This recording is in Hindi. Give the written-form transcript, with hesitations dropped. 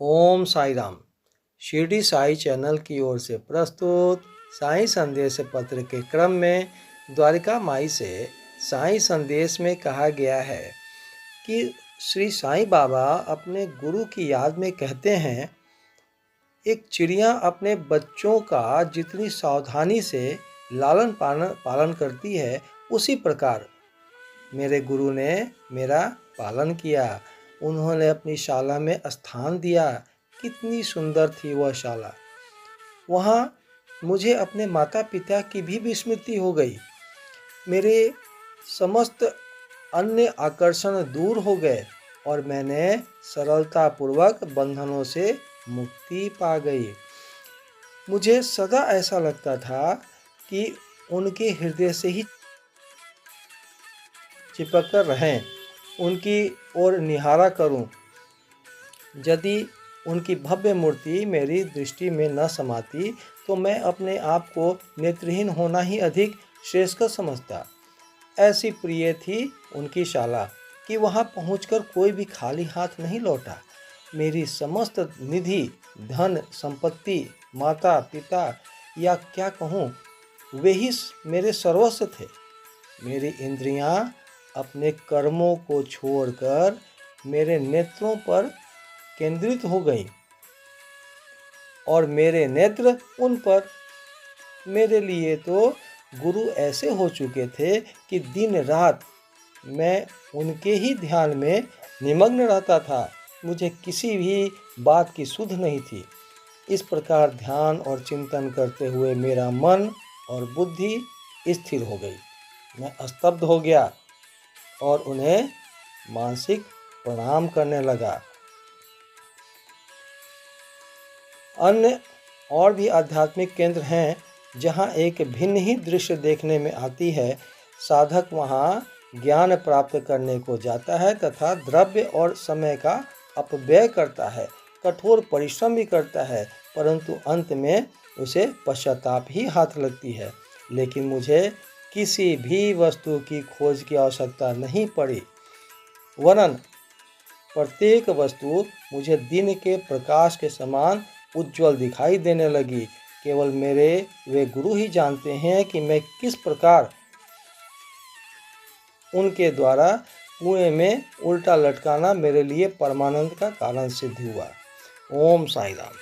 ओम साई राम। शिरडी साई चैनल की ओर से प्रस्तुत साई संदेश पत्र के क्रम में द्वारिका माई से साई संदेश में कहा गया है कि श्री साईं बाबा अपने गुरु की याद में कहते हैं, एक चिड़िया अपने बच्चों का जितनी सावधानी से लालन पालन करती है, उसी प्रकार मेरे गुरु ने मेरा पालन किया। उन्होंने अपनी शाला में स्थान दिया। कितनी सुंदर थी वह शाला। वहाँ मुझे अपने माता पिता की भी विस्मृति हो गई। मेरे समस्त अन्य आकर्षण दूर हो गए और मैंने सरलतापूर्वक बंधनों से मुक्ति पा गई। मुझे सदा ऐसा लगता था कि उनके हृदय से ही चिपक कर रहें, उनकी ओर निहारा करूं। यदि उनकी भव्य मूर्ति मेरी दृष्टि में न समाती तो मैं अपने आप को नेत्रहीन होना ही अधिक श्रेयस्कर समझता। ऐसी प्रिय थी उनकी शाला कि वहां पहुंचकर कोई भी खाली हाथ नहीं लौटा। मेरी समस्त निधि, धन संपत्ति, माता पिता या क्या कहूँ, वे ही मेरे सर्वस्व थे। मेरी इंद्रियां अपने कर्मों को छोड़कर मेरे नेत्रों पर केंद्रित हो गई और मेरे नेत्र उन पर। मेरे लिए तो गुरु ऐसे हो चुके थे कि दिन रात मैं उनके ही ध्यान में निमग्न रहता था। मुझे किसी भी बात की सुध नहीं थी। इस प्रकार ध्यान और चिंतन करते हुए मेरा मन और बुद्धि स्थिर हो गई। मैं स्तब्ध हो गया और उन्हें मानसिक प्रणाम करने लगा। अन्य और भी आध्यात्मिक केंद्र हैं जहाँ एक भिन्न ही दृश्य देखने में आती है। साधक वहाँ ज्ञान प्राप्त करने को जाता है तथा द्रव्य और समय का अपव्यय करता है, कठोर परिश्रम भी करता है, परंतु अंत में उसे पश्चाताप ही हाथ लगती है। लेकिन मुझे किसी भी वस्तु की खोज की आवश्यकता नहीं पड़ी, वरन प्रत्येक वस्तु मुझे दिन के प्रकाश के समान उज्जवल दिखाई देने लगी। केवल मेरे वे गुरु ही जानते हैं कि मैं किस प्रकार उनके द्वारा कुएं में उल्टा लटकाना मेरे लिए परमानंद का कारण सिद्ध हुआ। ओम साई राम।